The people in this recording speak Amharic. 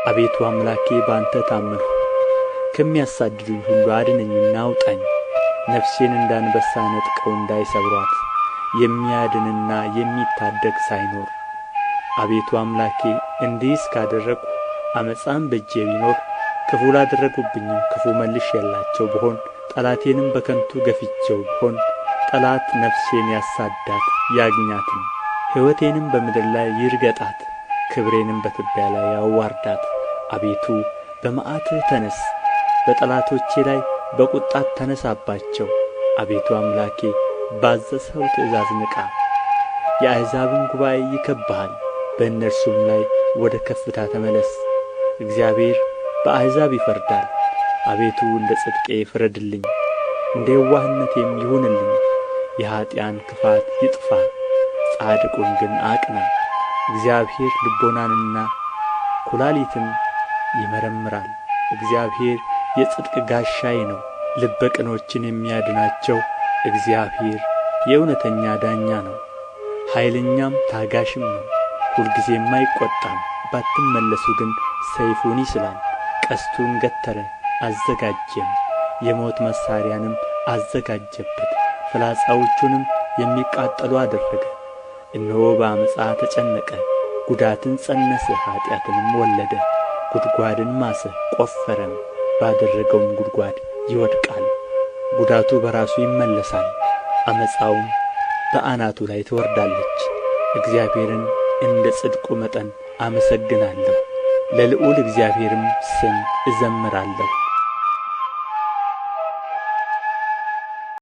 አቤቱ አምላኬ በአንተ ታመንሁ። ከሚያሳድዱኝ ሁሉ አድነኝና አውጣኝ። ነፍሴን እንደ አንበሳ ነጥቀው እንዳይሰብሯት የሚያድንና የሚታደግ ሳይኖር። አቤቱ አምላኬ እንዲህስ ካደረግሁ ዓመፃም በእጄ ቢኖር ክፉ ላደረጉብኝም ክፉ መልሼላቸው ብሆን ጠላቴንም በከንቱ ገፍቼው ብሆን ጠላት ነፍሴን ያሳዳት ያግኛትም፣ ሕይወቴንም በምድር ላይ ይርገጣት፣ ክብሬንም በትቢያ ላይ ያዋርዳት። አቤቱ በመዓትህ ተነስ፣ በጠላቶቼ ላይ በቍጣት ተነሳባቸው። አቤቱ አምላኬ ባዘዝኸው ትእዛዝ ንቃ። የአሕዛብም ጉባኤ ይከብብሃል፣ በእነርሱም ላይ ወደ ከፍታ ተመለስ። እግዚአብሔር በአሕዛብ ይፈርዳል። አቤቱ እንደ ጽድቄ ፍረድልኝ፣ እንደ የዋህነቴም ይሁንልኝ። የኀጥኣን ክፋት ይጥፋ፣ ጻድቁን ግን አቅና። እግዚአብሔር ልቡናንና ኵላሊትን ይመረምራል። እግዚአብሔር የጽድቅ ጋሻዬ ነው፣ ልበ ቅኖችን የሚያድናቸው። እግዚአብሔር የእውነተኛ ዳኛ ነው፣ ኃይለኛም ታጋሽም ነው። ሁልጊዜም አይቈጣም፣ ባትመለሱ ግን ሰይፉን ይስላል። ቀስቱን ገተረ አዘጋጀም፣ የሞት መሣሪያንም አዘጋጀበት። ፍላጻዎቹንም የሚቃጠሉ አደረገ። እነሆ በዓመፃ ተጨነቀ፣ ጉዳትን ፀነሰ፣ ኃጢአትንም ወለደ። ጕድጓድን ማሰ ቈፈረም፣ ባደረገውም ጕድጓድ ይወድቃል። ጉዳቱ በራሱ ይመለሳል፣ ዓመፃውም በአናቱ ላይ ትወርዳለች። እግዚአብሔርን እንደ ጽድቁ መጠን አመሰግናለሁ፣ ለልዑል እግዚአብሔርም ስም እዘምራለሁ።